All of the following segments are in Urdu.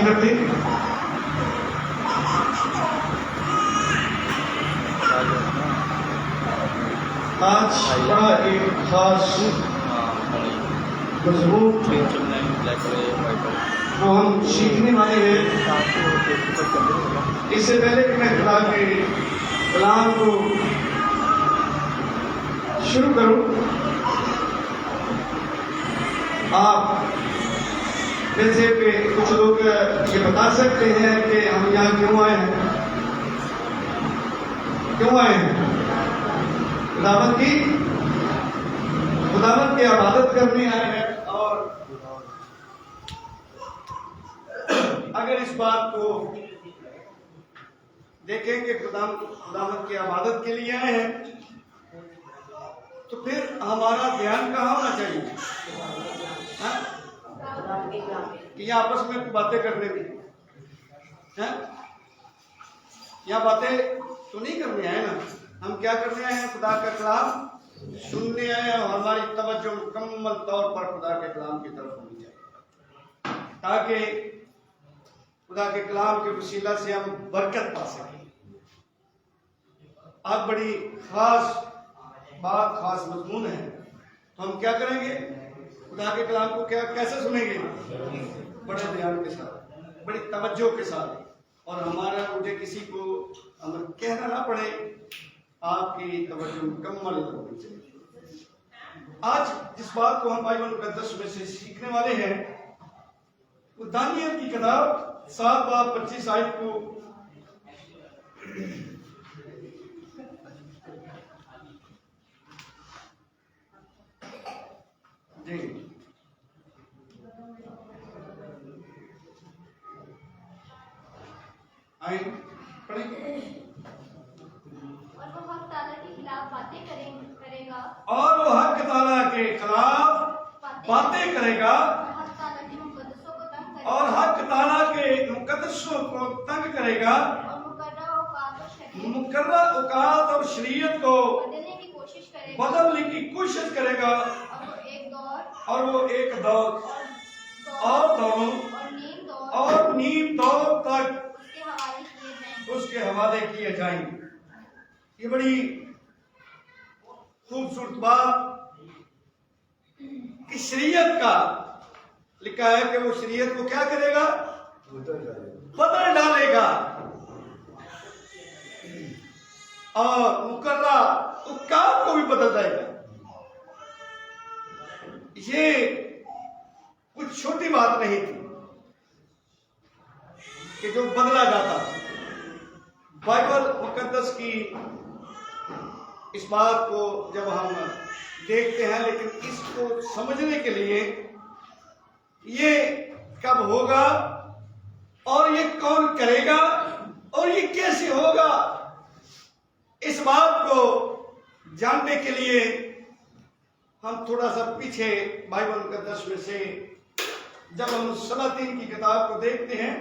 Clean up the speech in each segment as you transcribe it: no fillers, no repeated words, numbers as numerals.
کر دیں. آج بڑا ایک خاص مضمون جو ہم سیکھنے والے ہیں. اس سے پہلے کہ میں خدا کے کلام کو شروع کروں، آپ میں سے کچھ لوگ یہ بتا سکتے ہیں کہ ہم یہاں کیوں آئے ہیں؟ کیوں آئے ہیں؟ خداوند کی عبادت کرنے آئے ہیں. اور اگر اس بات کو دیکھیں کہ خداوند کی عبادت کے لیے آئے ہیں تو پھر ہمارا دھیان کہاں ہونا چاہیے؟ کہ یہ آپس میں باتیں کرنے بھی یہاں باتیں تو نہیں کرنے آئے نا. ہم کیا کرنے آئے ہیں؟ خدا کا کلام سننے آئے ہیں. اور ہماری توجہ مکمل طور پر خدا کے کلام کی طرف ہونی چاہیے تاکہ خدا کے کلام کے وسیلہ سے ہم برکت پا سکیں. آج بڑی خاص بات، خاص مضمون ہے. تو ہم کیا کریں گے؟ خدا کے کلام کو کیسے سنیں گے؟ بڑے دھیان کے ساتھ، بڑی توجہ کے ساتھ. اور ہمارا مجھے کسی کو کہنا نہ پڑے، آپ کی توجہ مکمل ہونی چاہیے. آج جس بات کو ہم بائبل مقدس میں سے سیکھنے والے ہیں وہ دانیل کی کتاب 7 باب 25 آیت کو جی آئیں پڑھیں. اور وہ حق تعالیٰ کے خلاف باتیں کرے گا، اور وہ حق تعالیٰ کے خلاف باتیں کرے گا، حق تعالیٰ کے مقدسوں کو تنگ کرے گا، اور حق تعالیٰ کے مقدسوں کو تنگ کرے گا، اور مقررہ اوقات اور شریعت کو بدلنے کی کوشش کرے گا، بدلنے کی کوشش کرے گا. اور وہ ایک دور اور دوروں اور نیم دور تک اس کے حوالے کیے جائیں. یہ بڑی خوبصورت بات کہ شریعت کا لکھا ہے کہ وہ شریعت کو کیا کرے گا؟ بدل ڈالے گا. اور مقررہ اوقات کو بھی بدل دے گا. یہ کچھ چھوٹی بات نہیں تھی کہ جو بدلا جاتا. بائبل مقدس کی اس بات کو جب ہم دیکھتے ہیں، لیکن اس کو سمجھنے کے لیے یہ کب ہوگا اور یہ کون کرے گا اور یہ کیسے ہوگا، اس بات کو جاننے کے لیے ہم تھوڑا سا پیچھے بائبل مقدس میں سے جب ہم سلاطین کی کتاب کو دیکھتے ہیں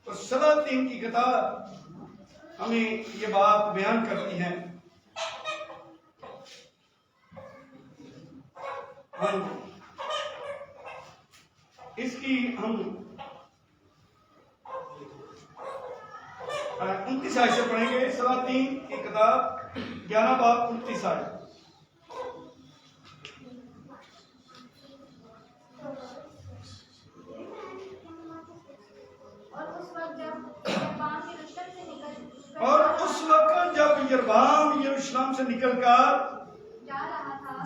تو سلاطین کی کتاب ہمیں یہ بات بیان کرتی ہے. ہم اس کی ہم 29 آیت سے پڑھیں گے. سلاطین کی کتاب 11 باب 29 آیت. اور اس وقت جب یربعام یروشلم سے نکل کر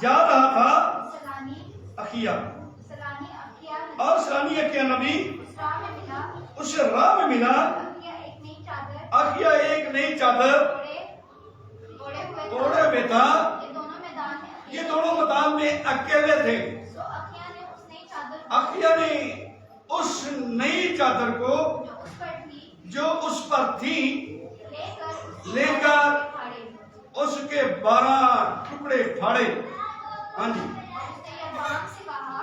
جا رہا تھا اخیا اور سلانی اخیا نبی اس راہ میں ملا. اخیا ایک نئی چادر اوڑے میں تھا. یہ دونوں میدان میں اکیلے تھے. اخیا نے اس نئی چادر کو جو اس پر تھی لے کر اس کے 12 ٹکڑے پھاڑے. ہاں جی.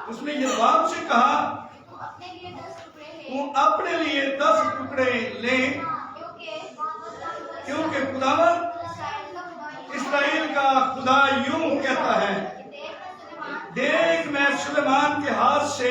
اس نے یربعام سے کہا تو اپنے لیے 10 ٹکڑے لے، کیونکہ خداوند اسرائیل کا خدا یوں کہتا ہے، دیکھ میں سلیمان کے ہاتھ سے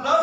10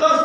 10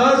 10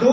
2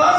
10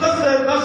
10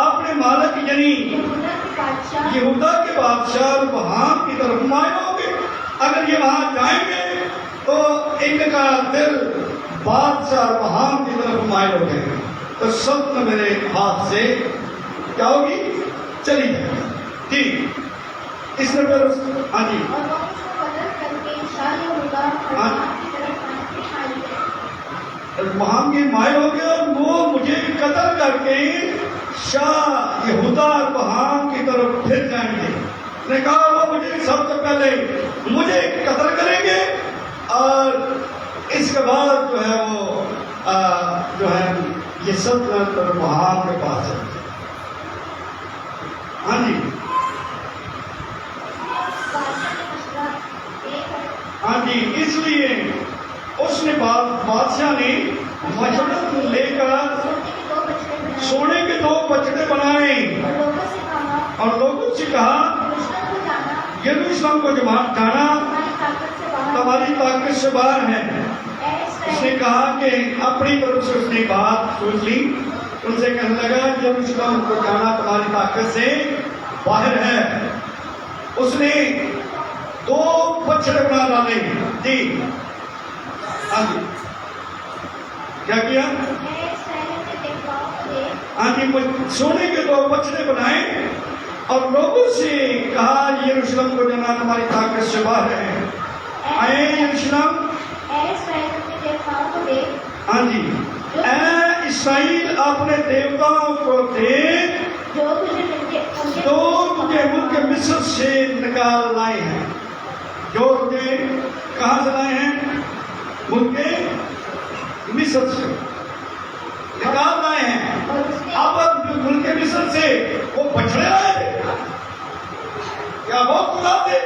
اپنے مالک یعنی یہودا کے بادشاہ یہودا کے بادشاہ وہاں کی طرف مائل ہوں گے. اگر یہ وہاں جائیں گے تو ان کا دل بادشاہ وہاں کی طرف مائل ہو جائے گا تو سب میرے ہاتھ سے کیا ہوگی چلی جائے گی. ٹھیک اس میں پھر ہاں جی اور وہ اس کو بدل کر کے شاہ یہودا اور ہاں. وہاں کی طرف مائل گئے. وہاں کے مائل ہو گئے اور وہ مجھے قتل کر کے شاہ یہودا وہاں کی طرف پھر جائیں گے. نے کہا وہ مجھے سب سے پہلے مجھے قتل کریں گے اور اس کے بعد جو ہے وہ جو ہے یہ سلطنت وہاں کے پاس ہے. ہاں جی بادشاہ نے مشورہ ایک ہاں جی اس لیے اس نے بادشاہ نے مشورت لے کر سونے کے 2 بچڑے بنائے سونے کے 2 بچڑے بنائے اور لوگوں سے کہا اور لوگوں سے کہا یروشلم کو جانا یروشلم کو جانا ہماری طاقت سے باہر تمہاری طاقت سے باہر ہے. اے اس نے اسرائیل کہا کہ اپنی طرف سے اس نے بات سوچ لی. ان سے کہنے لگا یروشلم کو جانا تمہاری طاقت سے باہر ہے. اس نے 2 بچڑے بنا ڈالے. جی ہاں جی کیا کیا؟ اے اسرائیل کے دیکھاؤ کو دیکھ ہاں جی سونے کے 2 بچڑے بنائے اور لوگوں سے کہا یروشلم کو جانا تمہاری طاقت سے باہر ہے. اے یروشلم اے اسرائیل کے دیکھاؤ کو دیکھ ہاں جی اے اسرائیل اپنے دیوتاؤں کو دیکھ جو تجھے تجھے ملک مصر سے نکال لائے ہیں. جو تجھے کہاں سے لائے ہیں؟ ملک مصر سے نکال لائے ہیں. اور اس نے اب ملک مصر سے وہ بچڑے لائے تھے کیا وہ خدا تھے؟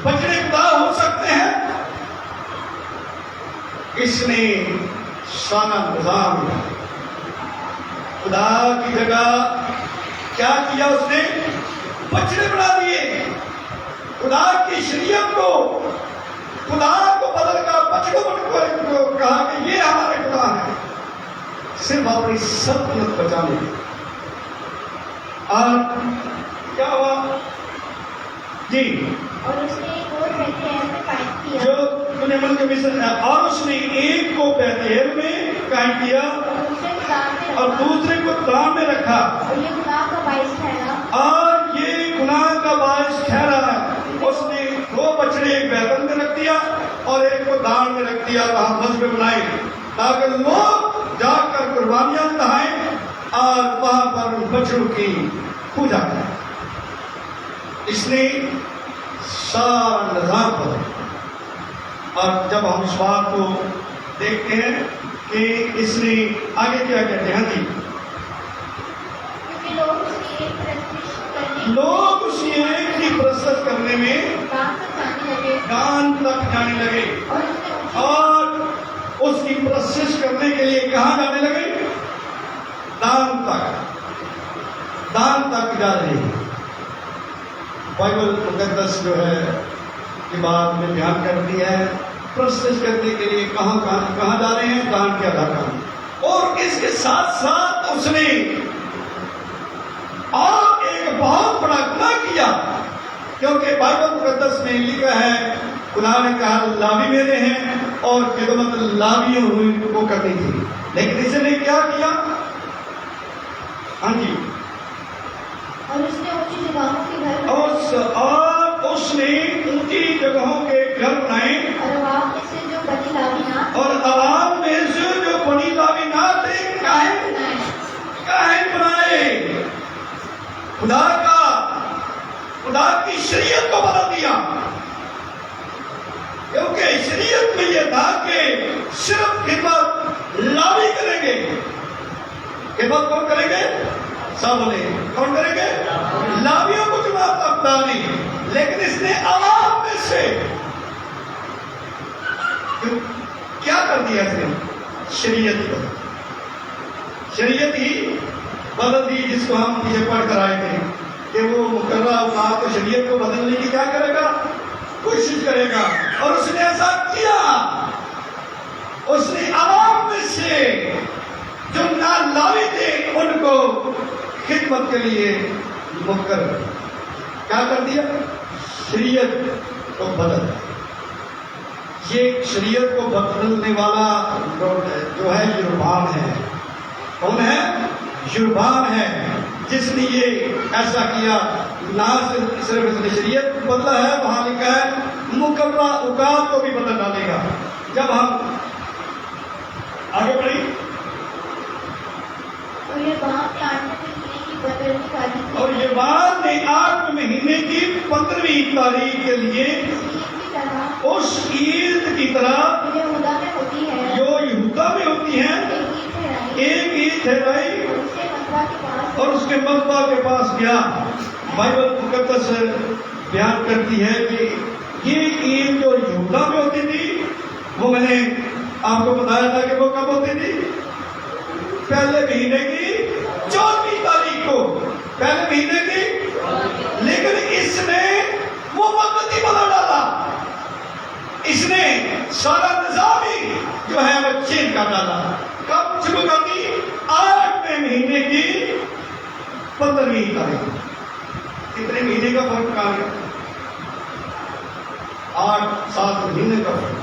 بچڑے خدا ہو سکتے ہیں؟ اس نے سارا نظام خدا کی جگہ کیا کیا؟ اس نے بچڑے بنا دیے. خدا کی شریعت کو خدا کو بدل کر بچڑوں کو کہا کہ یہ ہمارے خدا ہے صرف اپنی سلطنت بچانے کے. اور کیا ہوا؟ جی اور اس نے ایک اور بیتھیل میں قائم کیا جو انہیں ملک مصر اور اس نے ایک کو بیتھیل میں قائم کیا اور دوسرے اور دوسرے کو دان میں رکھا کو دان میں رکھا اور یہ گناہ کا باعث ٹھہرا. اور یہ گناہ کا باعث ٹھہرا. اس نے 2 بچڑے ایک بیتن میں رکھ دیا اور ایک کو دان میں رکھ دیا وہاں مذبح بنائے تاکہ لوگ جا کر قربانیاں چڑھائیں اور وہاں پر ان بچڑوں کی پوجا کریں. اس نے سارا نظام بدلا. اور جب ہم اس بات کو دیکھتے ہیں کہ اس نے آگے کیا کہتے ہیں؟ ہاں جی کیونکہ لوگ اس کی ایک پرستش کرنے لوگ اسی ایک کی پرستش کرنے میں دان تک جانے لگے دان تک جانے لگے اور اس نے اونچی اور اس کی پرستش کرنے کے لیے کہاں جانے لگے؟ دان تک جا رہے ہیں. بائبل مقدس جو ہے یہ بات میں بیان کرتی ہے پرستش کرنے کے لیے کہاں جا رہے ہیں؟ دان کے ادا کرنے. اور اس کے ساتھ ساتھ اس نے اور ایک بہت بڑا گناہ کیا کیونکہ بائبل مقدس میں لکھا ہے خدا نے کہا لاوی میرے ہیں اور خدمت لاویوں کو کرنی تھی. لیکن اس نے کیا کیا؟ ہاں جی اور اس نے اونچی جگہوں کے گھر اور اس نے اونچی جگہوں کے گھر بنائے اور عوام میں سے جو بنی لاوینات اور عوام میں سے جو بنی لاوینات تھے کاہن بنائے. خدا کی شریعت کو بدل دیا کیونکہ شریعت میں یہ تھا کہ صرف خدمت لاوی کریں گے. خدمت کون کریں گے؟ سب بولے کون کریں گے؟ لاویوں کو چنا تک نہیں. لیکن اس نے عوام میں سے کیا کر دیا؟ اس نے شریعت ہی بدل دی جس کو ہم یہ پڑھ کر آئے تھے کہ وہ مقررہ اوقات کو شریعت کو بدلنے کی کیا کرے گا؟ کوشش کرے گا. اور اس نے ایسا کیا. اس نے عوام میں سے جو نالاوی تھے ان کو خدمت کے لیے مقرر کیا کر دیا؟ شریعت کو بدل دیا۔ یہ شریعت کو بدلنے والا جو ہے یربعام ہے۔ کون ہے؟ یربعام ہے، جس نے یہ ایسا کیا۔ نہ صرف اس نے شریعت کو بدلا ہے، وہاں لکھا ہے مقررہ اوقات کو بھی بدل ڈالے گا۔ جب ہم آگے بڑھیں، اور یہ بات نے 8 مہینے کی 15ویں تاریخ کے لیے اس عید کی طرح جو یہودا میں ہوتی ہے، ایک عید ٹھہرائی اور اس کے مذبح کے پاس گیا۔ بائبل مقدس بیان کرتی ہے کہ یہ عید جو یہودا میں ہوتی تھی، وہ میں نے آپ کو بتایا تھا کہ وہ کب ہوتی تھی؟ پہلے مہینے کی 14ویں تاریخ کو، پہلے مہینے کی۔ لیکن اس نے وہ وقت ہی بدل ڈالا، اس نے سارا نظام ہی جو ہے وہ چینج کر ڈالا۔ کب شروع کر دی؟ 8ویں مہینے کی 15ویں تاریخ۔ کتنے مہینے کا فرق آ گیا؟ 8-7 مہینے کا فرق۔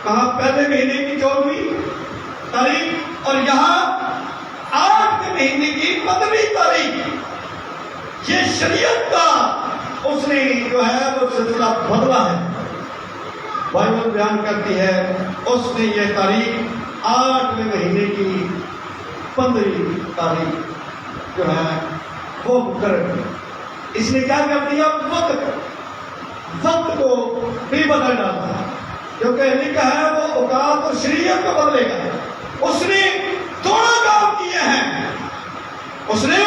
کہاں؟ پہلے مہینے کی 14ویں تاریخ اور یہاں 8ویں مہینے کی 15ویں تاریخ۔ یہ شریعت کا اس نے جو ہے وہ سلسلہ بدلا ہے۔ بائبل بیان کرتی ہے اس نے یہ تاریخ 8ویں مہینے کی 15ویں تاریخ جو ہے وہ مقرر کی۔ اس نے کیا کر دیا؟ وقت کو بھی بدل ڈالا، کیونکہ لکھا ہے وہ اوقات اور شریعت کو بدلے گا۔ اس نے دونوں کام کیے ہیں، اس نے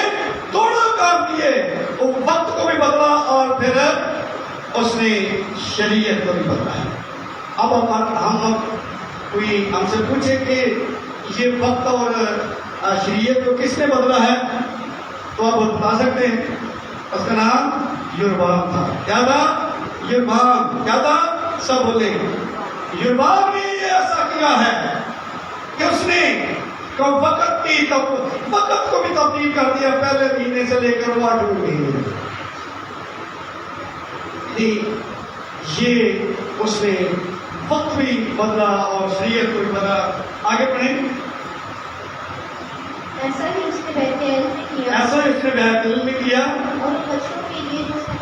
دونوں کام کیے، وہ وقت کو بھی بدلا اور پھر اس نے شریعت کو بھی بدلا ہے۔ اب ہم کوئی ہم سے پوچھے کہ یہ وقت اور شریعت کو کس نے بدلا ہے، تو آپ بتا سکتے ہیں اس کا نام یربعام تھا۔ کیا تھا؟ یربعام۔ کیا تھا؟ سب بولے یربعام نے یہ ایسا کیا ہے کہ اس نے وقت کو بھی تبدیل کر دیا، پہلے مہینے سے لے کر 8ویں مہینے۔ یہ اس نے وقت بھی بدلا اور شریعت کو بھی بدلا۔ آگے پڑھیں۔ ایسا ہی اس نے بیت العلم میں کیا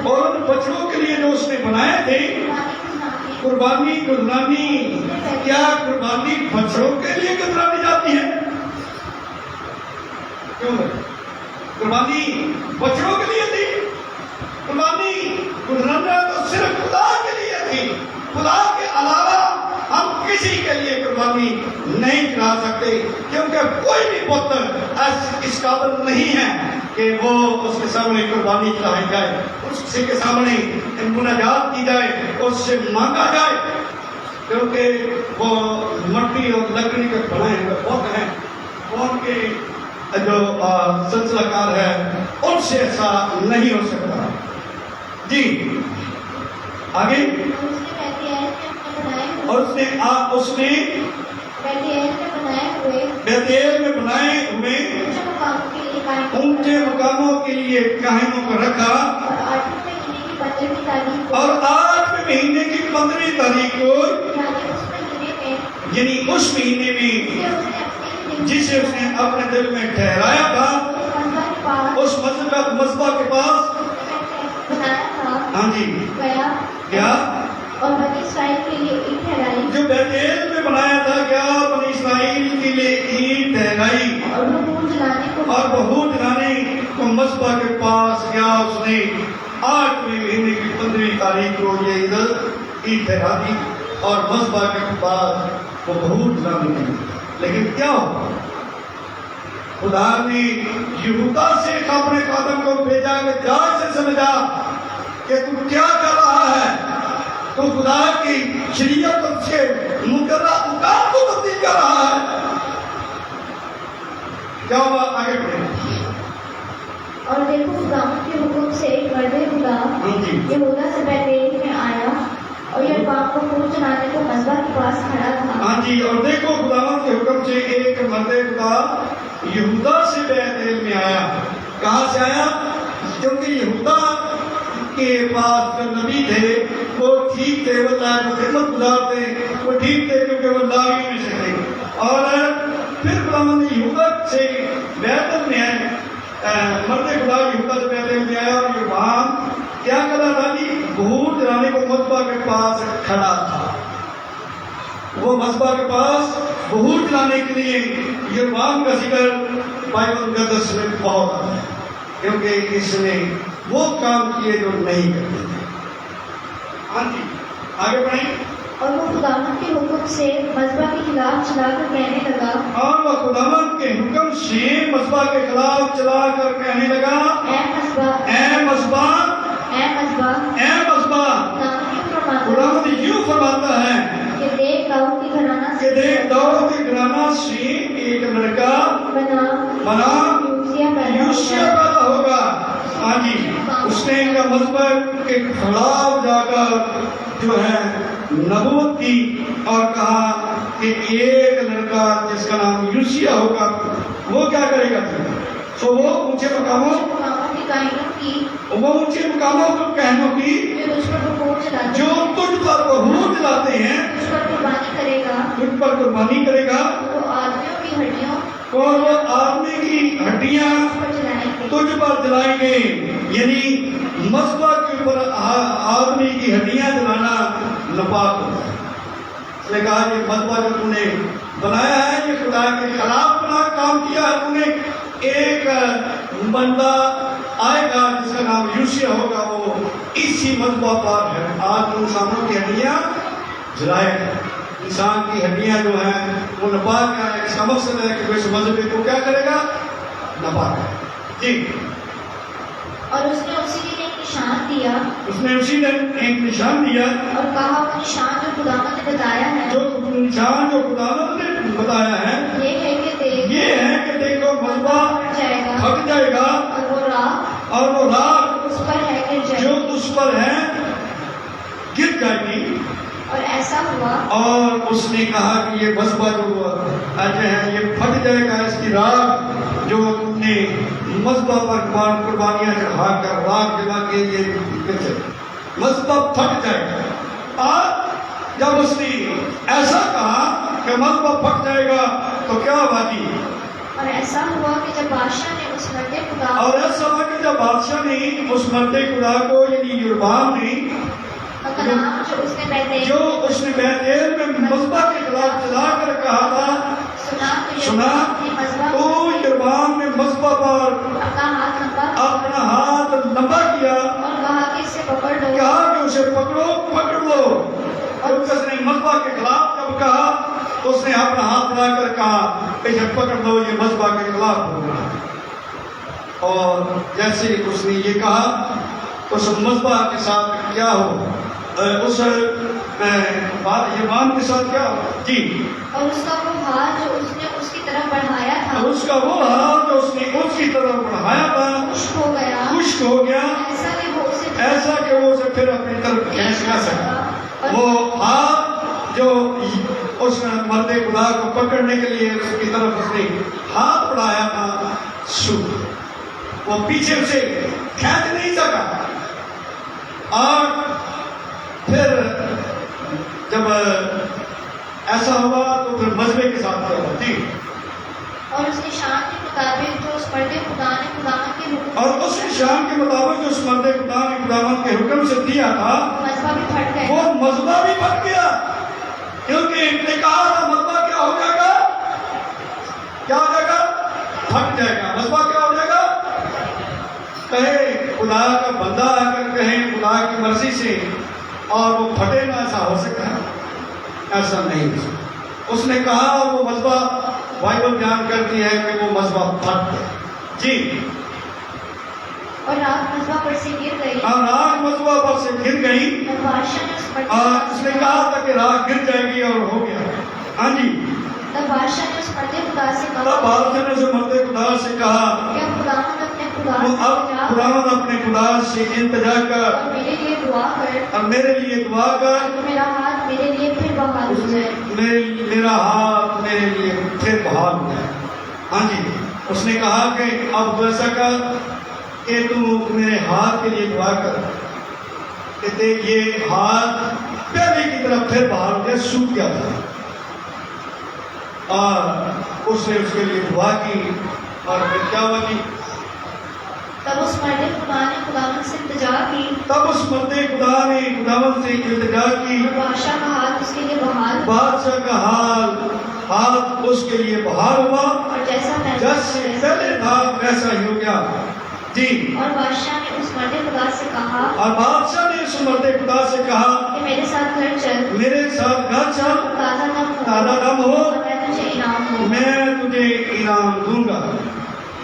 اور ان بچڑوں کے لیے جو اس نے بنائے تھے قربانی گزرانی۔ کیا قربانی بچڑوں کے لیے گزرانی جاتی ہے؟ کیوں بھائی؟ قربانی بچڑوں کے لیے تھی، قربانی گزرانا تو صرف خدا کے لیے تھی۔ خدا کے علاوہ ہم کسی کے لیے قربانی نہیں کرا سکتے، کیونکہ کوئی بھی پتر اس قابل نہیں ہے کہ وہ اس کے سامنے قربانی چڑھائی جائے، اس کے سامنے مناجات کی جائے، اس سے مانگا جائے، کیونکہ وہ مٹی اور لکڑی کے بنائے ہوئے بت ہیں، ان کے جو سلسلہ کار ہے ان سے ایسا نہیں ہو سکتا۔ جی آگے۔ اور اس نے بیت العلم میں بنائے ہوئے اونچے مقاموں کے لیے کاہنوں کو رکھا، اور 8ویں مہینے کی 15ویں تاریخ کو، یعنی اس مہینے میں جسے اس نے اپنے دل میں ٹھہرایا تھا، اس مذبح کے پاس ہاں جی کیا اور بنی اسرائیل کے لیے عید ٹھہرائی، جو بیت العلم میں بنایا تھا، کیا بنی اسرائیل کے لیے عید ٹھہرائی، اور بہو جلانے کو مذبح کے پاس گیا۔ اس نے 8ویں مہینے کی 15ویں تاریخ کو یہ عید ٹھہرا دی اور مذبح کے بعد وہ بہو جلانے کی۔ لیکن کیا ہوا؟ خدا نے یہودا سے اپنے قادم کو بھیجا کہ جا سے سمجھا کہ تم کیا کر رہا ہے، تو خدا کی شریعت اور سے مقررہ اوقات کو تبدیل کر رہا ہے۔ کیا ہوا؟ آگے بڑھیں۔ اور دیکھو خداوند کے حکم سے ایک مرد خدا یہودا سے بیت العلم میں آیا اور یربعام کو خون چڑھانے کو مذبح کے پاس کھڑا تھا۔ ہاں جی، اور دیکھو خداوند کے حکم سے ایک مرد خدا یہودا سے بیت العلم میں آیا کہاں سے آیا؟ کیونکہ یہودا کے پاس جو نبی تھے وہ ٹھیک تھے، وہ خدمت گزار تھے، وہ ٹھیک تھے کیونکہ وہ لاویوں میں سے تھے. اور پھر خداوند نے یہودا سے بیعت میں مرد خدا یہودا سے بیعت میں آیا، اور یہ وہاں کیا کر رہا تھا کہ بھوت جلانے کو مذبح کے پاس کھڑا تھا. وہ مذبح کے پاس بھوت جلانے کے لیے یربعام کا ذکر بائبل مقدس میں بہت آتا ہے، کیونکہ اس نے وہ کام کیے جو نہیں کرتے تھے. ہاں جی آگے بڑھیں. اور وہ خداوند کے حکم سے مذبح کے خلاف چلا کر کہنے لگا، اور وہ خداوند کے حکم سے مذبح کے خلاف چلا کر کہنے لگا، اے مذبح، اے مذبح، اے مذبح، اے مذبح. خداوند خداوند یوں فرماتا ہے یوں فرماتا ہے کہ دیکھ داؤد کے گھرانہ کہ دیکھ داؤد کے گھرانہ سے ایک لڑکا بنا یوشیا پیدا ہوگا. ہاں جی اس نے ان کا مذبح کے خلاف جا کر جو ہے نبوت کی اور کہا کہ ایک لڑکا جس کا نام یوشیا ہوگا وہ کیا کرے گا. تو وہ اونچے مقاموں کو کہنوں کی جو تجھ پر بہور جلاتے ہیں، تجھ پر قربانی کرے گا، اور وہ آدمی کی ہڈیاں تجھ پر جلائیں گے. یعنی مذبح کے اوپر آدمی کی ہڈیاں جلانا ناپاک ہوتا ہے. اس نے کہا کہ مذبح جو تم نے بنایا ہے یہ خدا کے خلاف بنا کام کیا ہے. تم نے ایک بندہ آئے گا جس کا نام یوشیا ہوگا، وہ اسی مذبح پر ہے آج انسانوں کی ہڈیاں جلائے گا. انسان کی ہڈیاں جو ہیں وہ ناپاک ہے. اس کا مقصد ہے کہ وہ اس مذہب کو کیا کرے گا؟ ناپاک ہے. جی اور اس نے اسی دن ایک نشان دیا، اس نے اسی دن ایک نشان دیا اور کہا وہ نشان جو خداوند نے بتایا ہے، جو نشان جو خداوند نے بتایا ہے یہ ہے کہ دیکھ، یہ ہے کہ دیکھو مذبح جائے گا، پھٹ جائے گا اور وہ راکھ اس پر ہے گر جائے جو گی. اس پر ہے گر جائے گی. اور ایسا ہوا اور اس نے کہا کہ یہ مذبح جو ہے یہ پھٹ جائے گا، اس کی راکھ جو تم نے مذبح پر قربانیاں چڑھا کر راکھ جلا کے یہ مذبح پھٹ جائے گا. اور جب اس نے ایسا کہا کہ مذبح پھٹ جائے گا تو کیا ہوا جی؟ اور ایسا ہوا کہ جب بادشاہ نے اس مرد خدا اور ایسا ہوا کہ جب بادشاہ نے اس مرد خدا کو یعنی یربعام نے کا کلام جو اس نے بیت ایل میں مذبح کے خلاف چلا کر کہا تھا سنا تو یربعام نے مذبح پر اپنا ہاتھ لمبا کیا اور کہا کہ اسے پکڑ لو، کہا کہ اسے پکڑ لو. اور اس نے مذبح کے خلاف جب کہا تو اس نے اپنا ہاتھ بنا کر کہا کہ جب پکڑ لو یہ مذبح کے خلاف ہوگا. اور جیسے اس نے یہ کہا اس مذبح کے ساتھ کیا ہو، اس یربعام کے ساتھ کیا ہو جی. اور اس کا وہ ہاتھ جو اس نے اس کی طرف بڑھایا تھا، اس کا وہ ہاتھ جو اس نے اس کی طرف بڑھایا تھا خشک ہو گیا، ایسا کہ وہ اسے پھر اپنی طرف کھینچ نہ سکا. وہ ہاتھ جو اس مرد خدا کو پکڑنے کے لیے اس کی طرف اس نے ہاتھ بڑھایا تھا وہ پیچھے اسے کھینچ نہیں سکا. اور پھر جب ایسا ہوا تو پھر مذبح کے ساتھ کیا ہوا جی. اور اس نشان کے مطابق جو اس مرد خدا نے خداوند کے حکم اور اس نشان کے مطابق جو اس مرد خدا نے خداوند کے حکم سے دیا تھا مذبح بھی پھٹ گیا. وہ مذبح بھی پھٹ گیا، کیونکہ ایک نے کہا تھا مذبح کیا ہو جائے گا، کیا ہو جائے گا، پھٹ جائے گا. مذبح کیا ہو جائے گا، کہے خدا کا بندہ آ کر کہے خدا کی مرضی سے اور وہ پھٹے نہ، ایسا ہو سکتا ہے؟ ایسا نہیں ہو سکتا. اس نے کہا وہ مذبح بائبل بیان کرتی ہے کہ وہ مذبح پھٹ گیا جی. اور رات مذبح پر سے گر گئی، اور راکھ مذبح پر سے گر گئی، اور بادشاہ نے اس مرد اور اس نے کہا تھا کہ راکھ گر جائے گی اور ہو گیا. ہاں جی تب بادشاہ نے اس مرد خدا سے تب کہا بادشاہ نے اس مرد خدا سے کہا کہ خداوند اپنے خدا وہ سے اب جا خداوند اپنے خدا سے التجا کر اور میرے لیے دعا کر، اور میرے لیے دعا کر، تو میرا ہاتھ میرے لیے پھر بحال ہو جائے. میرا ہاتھ میرے لیے پھر بحال ہو جائے. ہاں جی اس نے کہا کہ اب تو ایسا کر کہ تو میرے ہاتھ کے لیے دعا کر کہ دیکھ یہ ہاتھ پہلے کی طرف پھر باہر ہو گیا، سوکھ گیا تھا. اور اس نے اس کے لیے دعا کی اور پھر کیا ہوا جی؟ تب اس مرد خدا نے خداوند سے التجا کی تب اس مرد خدا نے خداوند سے التجا کی اور بادشاہ کا ہاتھ اس کے لیے بحال ہوا، بادشاہ کا ہاتھ اس کے لیے بحال ہوا، اور جیسا جیسے پہلے تھا ویسا ہی ہو گیا جی. اور بادشاہ نے اس مرد خدا سے کہا اور بادشاہ نے اس مرد خدا سے کہا کہ میرے ساتھ گھر چل، میرے ساتھ گھر چل، تازہ دم ہو تازہ دم ہو، اور میں تجھے انعام دوں گا. میں تجھے انعام دوں گا.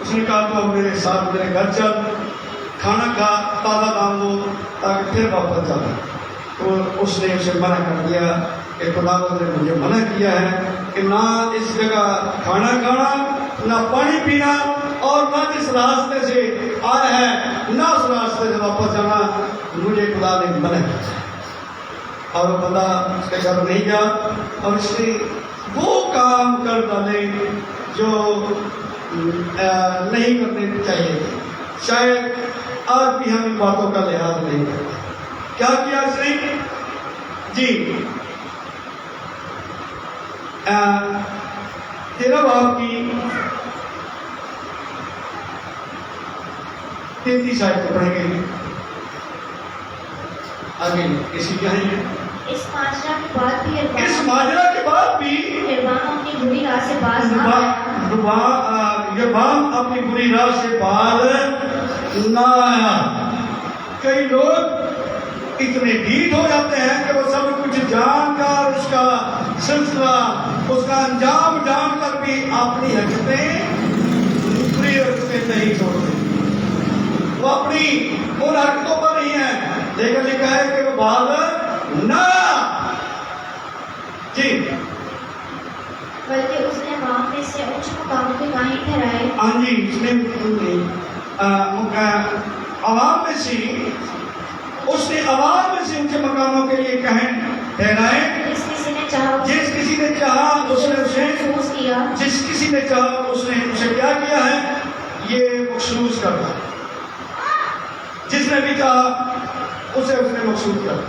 اس نے کہا تو میرے ساتھ میرے گھر چل، کھانا کھا، تازہ دم ہو تاکہ پھر واپس جانا. تو اس نے اسے منع کر دیا کہ خداوند نے مجھے منع کیا ہے کہ نہ اس جگہ کھانا کھانا، نہ پانی پینا، اور نہ جس راستے سے آیا ہے نہ اس راستے سے واپس جانا. مجھے خدا نے منع کیا. اور وہ بندہ اس کے گھر نہیں گیا اور اس نے وہ کام کر ڈالے جو نہیں کرنے چاہیے. شاید آج بھی ہم ان باتوں کا لحاظ نہیں کرتے. کیا کیا اس نے جی؟ 13 باب کی 33 آیت کو پڑھیں گے. آگے کسی کیا ہے؟ اس ماجرا کے بعد بھی اس ماجرا کے بعد بھی یربعام اپنی بری راہ سے باز نہ آیا. یربعام اپنی بری راہ سے باز نہ آیا. کئی لوگ اتنے ڈھیٹ ہو جاتے ہیں کہ وہ سب کچھ جان کر اس کا سلسلہ، اس کا انجام جان کر بھی اپنی حرکتیں بری حرکتیں نہیں چھوڑتے. وہ اپنی ان حرکتوں پر ہی ہیں، لیکن لکھا ہے کہ وہ باز نہ جی. بلکہ اس نے عوام میں سے اونچے مقاموں کے گواہی ٹھہرائے. ہاں جی، اس نے عوام میں سے اونچے مقاموں کے لیے کہیں ٹھہرائے. جس کسی نے چاہا جس کسی نے چاہا اس نے اسے محسوس کیا، جس کسی نے چاہا اس نے اسے کیا کیا ہے؟ یہ مخصوص کرنا. جس نے بھی چاہا اسے اس نے مخصوص کرنا.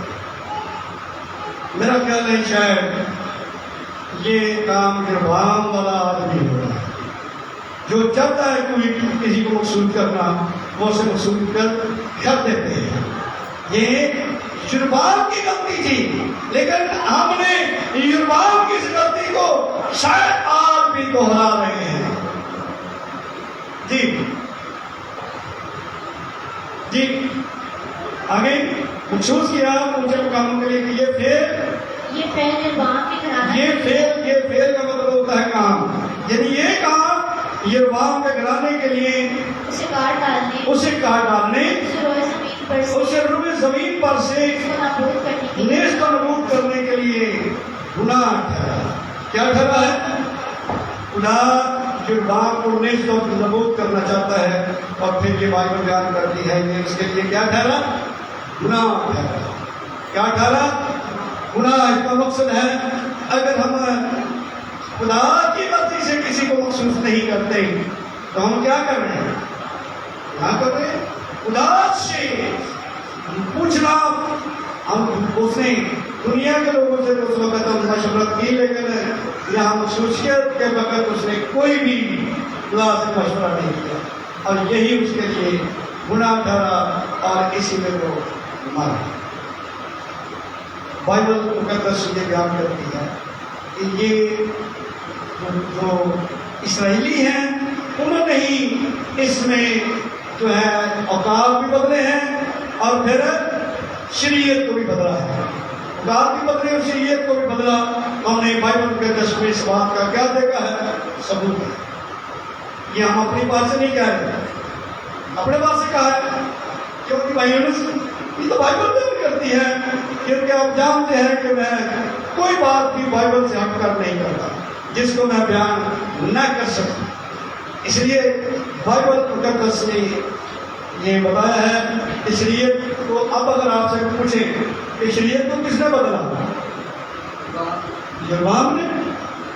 میرا خیال ہے شاید یہ کام یربعام والا آدمی ہو رہا ہے جو چاہتا ہے کوئی کسی کو مقصود کرنا وہ اسے مقصود کر دیتے ہیں. یہ یربعام کی غلطی تھی، لیکن ہم نے یربعام کی اس غلطی کو شاید آج بھی دہرا رہے ہیں جی. جی آگے مخصوص کیا اونچے مقاموں کے لیے کہ یہ فعل یربعام کے گھرانے یہ فعل کا مطلب ہوتا ہے کام، یعنی یہ کام یربعام کے گھرانے کے لیے اسے کاٹ ڈالنے، اسے کاٹ ڈالنے، اسے روئے زمین پر سے اسے روئے زمین پر سے اس کو نابود کرنے کے لیے نیست و نابود کرنے کے لیے گناہ ٹھہرا. کیا ٹھہرا ہے؟ خدا یربعام کو نیست و نابود کرنا چاہتا ہے اور پھر یہ بائبل بیان کرتی ہے کہ اس کے لیے کیا ٹھہرا؟ گناہ ٹھہرا. کیا ٹھہرا؟ گناہ. اس کا مقصد ہے اگر ہم خدا کی مرضی سے کسی کو مخصوص نہیں کرتے تو ہم کیا کر رہے ہیں؟ کیا کر رہے ہیں؟ خدا سے پوچھنا. ہم اس نے دنیا کے لوگوں سے اس وقت ہم مشورت کی، لیکن یہاں مخصوصیت کے وقت اس نے کوئی بھی خدا سے مشورہ نہیں کیا اور یہی اس کے لیے گناہ ٹھہرا اور اسی میں وہ مارا. بائبل مقدس یہ بیان کرتی ہے کہ یہ جو اسرائیلی ہیں انہوں نے ہی اس میں جو ہے اوقات بھی بدلے ہیں اور پھر شریعت کو بھی بدلا ہے. اوقات بھی بدلے اور شریعت کو بھی بدلا. ہم نے بائبل مقدس میں اس بات کا کیا دیکھا ہے؟ ثبوت ہے. یہ ہم اپنی بات سے نہیں کہہ رہے، اپنے بات سے کہا ہے کیونکہ بھائی یہ تو بائبل میں بھی کرتی ہے، کیونکہ آپ جانتے ہیں کہ میں کوئی بات بھی بائبل سے ہٹ کر نہیں کرتا جس کو میں بیان نہ کر سکتا. اس لیے بائبل مقدس نے یہ بتایا ہے کہ شریعت کو اب اگر آپ سے پوچھیں کہ شریعت کو کس نے بدلا؟ یربعام نے.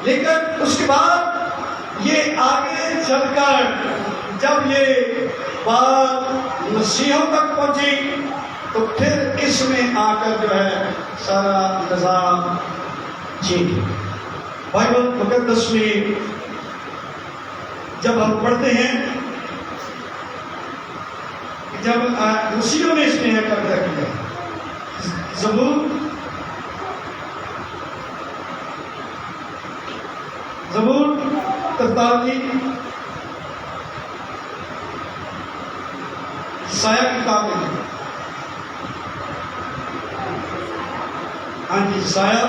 لیکن اس کے بعد یہ آگے چل کر جب یہ بات مسیحوں تک پہنچی تو پھر اس میں آ کر جو ہے سارا نظام چینج۔ بائبل مقدس میں جب ہم پڑھتے ہیں جب مسیحوں نے اس میں قبضہ کیا، زبور 43 سایہ کتاب میں، ہاں جی سایہ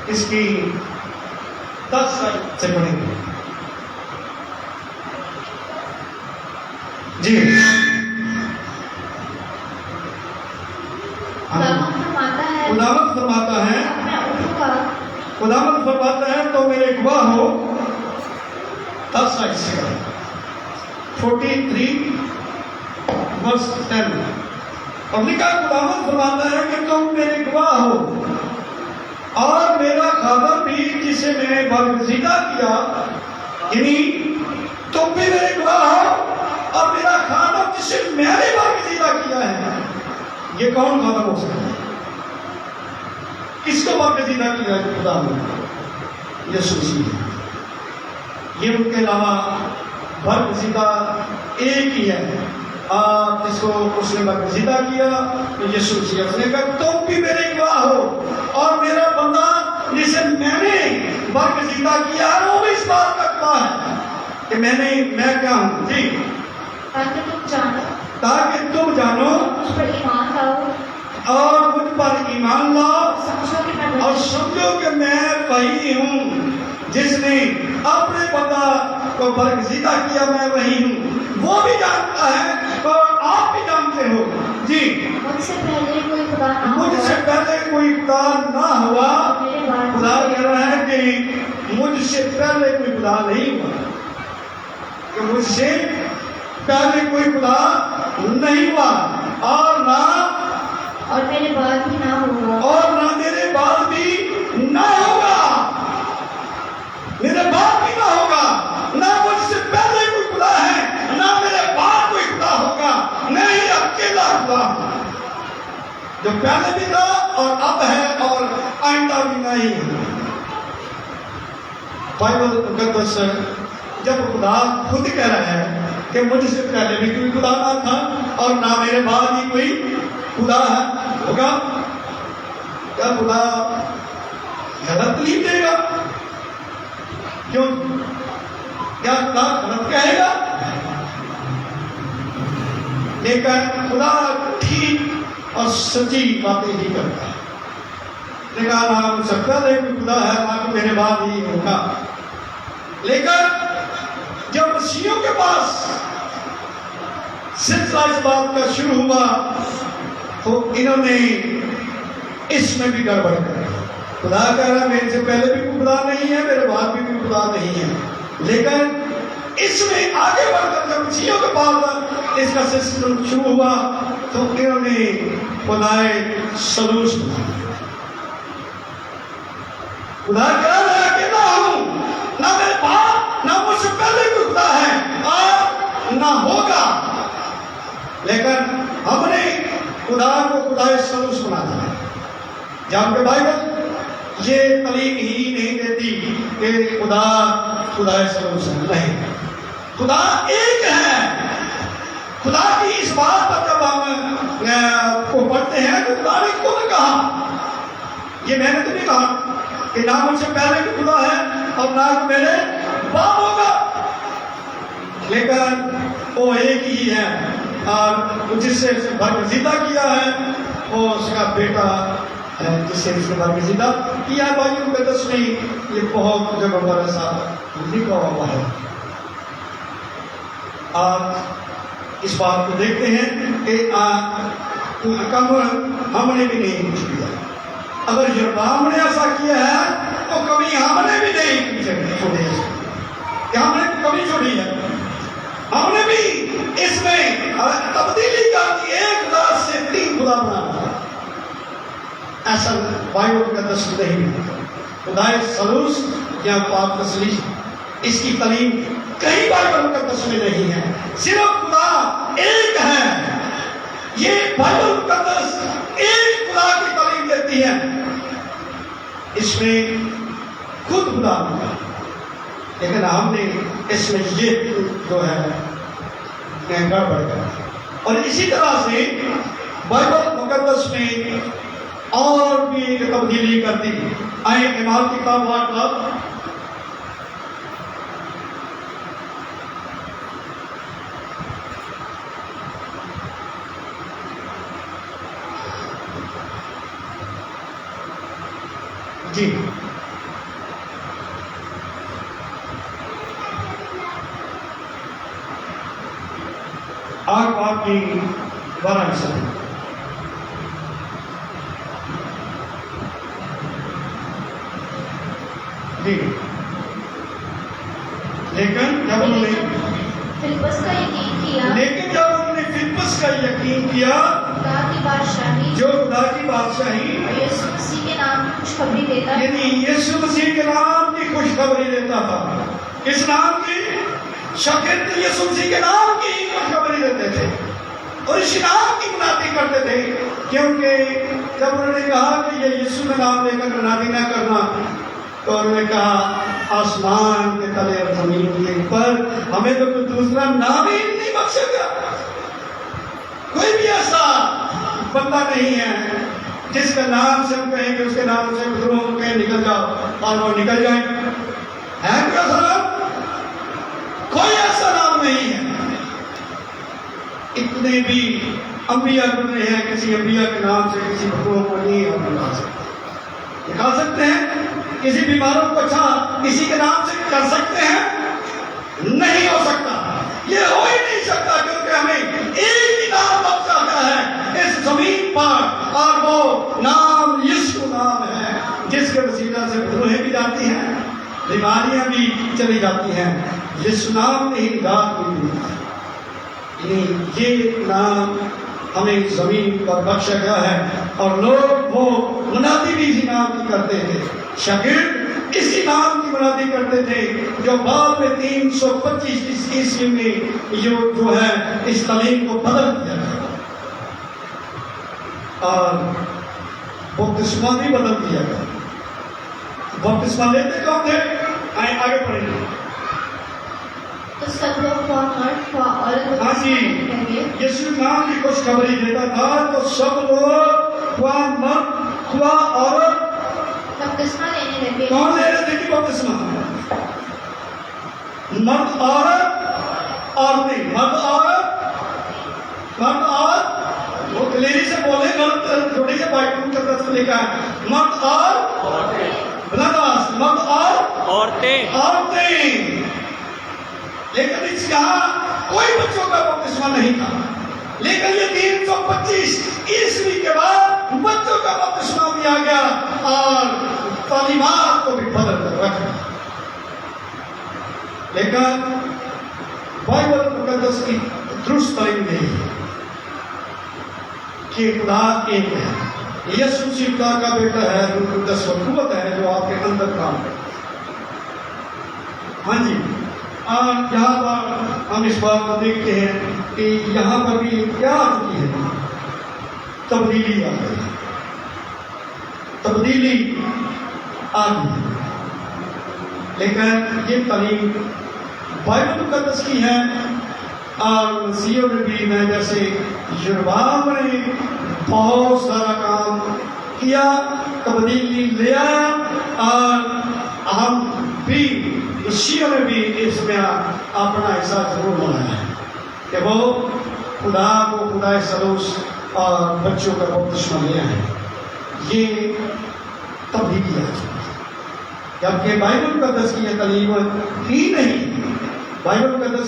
اس کی 10 سے پڑھیں گے جی۔ خداوند فرماتا ہے خداوند فرماتا ہے تو میرے گواہ ہو، 10 سے 43 verse 10 اور لکھا خداوند فرماتا ہے کہ تم میرے گواہ ہو اور میرا خادم بھی جسے میں نے برگزیدہ کیا، یعنی تم بھی میرے گواہ ہو اور میرا خادم جسے میں نے برگزیدہ کیا ہے۔ یہ کون خادم ہو سکتا ہے؟ کس کو برگزیدہ کیا ہے خدا نے؟ یسوع مسیح۔ یہ ان کے علاوہ برگزیدہ ایک ہی ہے، آپ جس کو اس نے برگزیدہ کیا تو یسوع مسیح۔ اس نے کہا تم بھی میرے گواہ ہو اور میرا بندہ جسے میں نے برگزیدہ کیا ہے وہ بھی اس بات کا گواہ ہے کہ میں کیا ہوں جی، تاکہ تم جانو مجھ پر ایمان لاؤ اور مجھ پر ایمان لاؤ اور سمجھو کہ میں وہی ہوں جس نے اپنے بندہ کو برگزیدہ کیا، میں وہی ہوں۔ وہ بھی جانتا ہے اور آپ بھی جانتے ہو جی، مجھ سے پہلے کوئی خدا نہ ہوا، مجھ سے پہلے کوئی خدا نہ ہوا۔ خدا کہہ رہا ہے کہ مجھ سے پہلے کوئی خدا نہیں ہوا، کہ مجھ سے پہلے کوئی خدا نہیں ہوا اور نہ اور میرے بعد بھی نہ ہوگا، اور نہ میرے بعد بھی نہ ہوگا، میرے بعد بھی نہ ہوگا۔ نہ مجھ سے پہلے کوئی خدا ہے نہ میرے بعد کوئی خدا ہوگا، میں ہی اکیلا خدا ہوں جو پہلے بھی تھا اور اب ہے اور آئندہ بھی نہیں ہے۔ بائبل مقدس جب خدا خود کہہ رہا ہے کہ مجھ سے پہلے بھی کوئی خدا نہ تھا اور نہ میرے بعد ہی کوئی خدا ہے، ہوگا کیا خدا غلط نہیں دے گا؟ کیوں؟ کیا خدا غلط کہے گا؟ لیکن خدا ٹھیک اور سچی باتیں ہی کرتا ہے۔ لیکن نہ مجھ سے پہلے کوئی خدا ہے نہ میرے بعد ہی ہوگا۔ لیکن جب مسیحیوں کے پاس سلسلہ اس بات کا شروع ہوا تو انہوں نے اس میں بھی گڑبڑ کر خدا کہہ رہا ہے میرے سے پہلے بھی کوئی خدا نہیں ہے، میرے بعد بھی کوئی خدا نہیں ہے۔ لیکن اس میں آگے بڑھ کر جب مسیحیوں کے پاس اس کا سلسلہ شروع ہوا تو انہوں نے خدائے سلوس بنا۔ خدا کہہ رہا ہے کہ نہ ہوں، نہ میرے بعد نہ مجھ سے پہلے کوئی خدا ہے اور نہ ہوگا۔ لیکن ہم نے خدا کو خدائے سلوس بنا دیا۔ جب کہ بائبل یہ تعلیم ہی نہیں دیتی کہ خدا خدائے سلوس ہے، نہیں، خدا ایک ہے۔ خدا کی اس بات پر جب ہم کو پڑھتے ہیں تو خدا نے خود کہا، یہ میں نے تو نہیں کہا کہ نہ مجھ سے پہلے بھی خدا ہے اور نہ میرے بعد ہوگا، لیکن وہ ایک ہی ہے اور جس سے اسے برگزیدہ کیا ہے وہ اس کا بیٹا ہے جس سے اس نے برگزیدہ کیا۔ بائبل مقدس میں یہ بہت جگہ پر ایسا لکھا ہوا ہے۔ آپ اس بات کو دیکھتے ہیں کہ ہم نے بھی نہیں کچھ کیا۔ اگر یربعام نے ایسا کیا ہے تو کبھی ہم نے بھی نہیں چھوڑی ہے، کہ ہم نے کبھی چھوڑی ہے۔ ہم نے بھی اس میں تبدیلی کر دی، ایک خدا سے 3 خدا بنا دیا۔ ایسا بائبل مقدس نہیں ہے. خدا سلوس یا پاک تسلیس اس کی تعلیم کہیں بائبل مقدس میں نہیں ہے. صرف خدا ایک ہے. یہ بائبل مقدس ایک خدا کی تعلیم دیتی ہے. اس میں خود خدا ہوگا، لیکن ہم نے اس میں یہ جو ہے گڑبڑ کر. اور اسی طرح سے بائبل مقدس میں اور بھی ایک تبدیلی کرتی. آئے ایمان کی کتاب واقعات جی آگ آپ کی 12 حصہ جی. لیکن جب انہوں نے فلپس کا یقین کیا فلپس کا یقین کیا خدا کی بادشاہی جو خدا کی بادشاہی اور یسوع مسیح کے نام کی خوشخبری دیتا ہے. یعنی یسوع مسیح کے نام کی خوشخبری دیتا تھا. کس نام کی؟ شاگرد یسوع مسیح کے نام کی خوشخبری دیتے تھے اور اس نام کی منادی کرتے تھے. کیونکہ جب انہوں نے کہا کہ یہ یسوع کا نام لے کر منادی نہ کرنا تو انہوں نے کہا آسمان کے تلے اور زمین کے اوپر ہمیں تو کوئی دوسرا نام ہی نہیں بخشے گا. کوئی بھی ایسا بندہ نہیں ہے جس کا نام سے ہم کہیں کہ اس کے نام سے گروہ کہیں نکل جاؤ اور وہ نکل جائیں. ہے کوئی ایسا نام؟ کوئی ایسا نام نہیں ہے. اتنے بھی انبیاء گزرے ہیں، کسی انبیاء کے نام سے کسی گروہ کو نہیں ہم نکال سکتے. نکال سکتے ہیں کسی بیماروں کو اچھا کسی کے نام سے کر سکتے ہیں؟ نہیں ہو سکتا. یہ ہو ہی نہیں سکتا کیونکہ ہمیں ایک ہی نام بخشا گیا ہے اس زمین پر اور وہ نام یسوع نام ہے جس کے وسیلہ سے گناہیں بھی جاتی ہیں، بیماریاں بھی چلی جاتی ہیں. یسوع نام نے ہی نجات بھی دی. یہ نام ہمیں زمین پر بخشا گیا ہے اور لوگ وہ منادی بھی اسی نام کی کرتے تھے. شاگرد اسی نام کی منادی کرتے تھے جو بعد میں 325 عیسوی میں جو ہے اس تعلیم کو بدل دیا گیا اور بپتسمہ بھی بدل دیا گیا. بپتسمہ لیتے کون تھے؟ آئیں آگے پڑھیں گے. تو سب لوگ خواہ مرد خواہ عورت ہاں جی، یسوع نام کی خوشخبری دیتا تھا تو سب لوگ خواہ مرد خواہ عورت بپتسمہ لینے لگے. کون لے رہے تھے کہ بپتسمہ؟ مرد عورت عورتیں. مرد عورت وہ کلیری سے بولے مرد تھوڑی سے بائبل کا طرف لکھا ہے مرد اور بلنداز مرد اور عورتیں. لیکن اس یہاں کوئی بچوں کا بپتسمہ نہیں تھا. لیکن یہ 325 عیسوی کے بعد بچوں کا بپتسمہ بھی آ گیا اور تعلیمات کو بھی بدل کر رکھا. لیکن بائبل مقدس کی درست تعلیم نہیں ہے کہ خدا ایک ہے. یسوع مسیح خدا کا بیٹا ہے، روح القدس و قوت ہے جو آپ کے اندر کام کرتا ہے. ہاں جی، یہاں پر ہم اس بات کو دیکھتے ہیں کہ یہاں پر بھی کیا آ چکی ہے؟ تبدیلی آ گئی. تبدیلی آ گئی. لیکن یہ تعلیم بائبل مقدس کی ہے اور مسیحوں نے بھی میں جیسے یروبام نے بہت سارا کام کیا، تبدیلی لیا اور ہم بھی مسیحوں نے بھی اس میں اپنا حصہ ضرور بنایا ہے کہ وہ خدا کو خدا سلوس اور بچوں کا بپتسمہ لیا ہے. یہ تبدیلی ہے جبکہ بائبل مقدس کی یہ تعلیم ہی نہیں. بائبل مقدس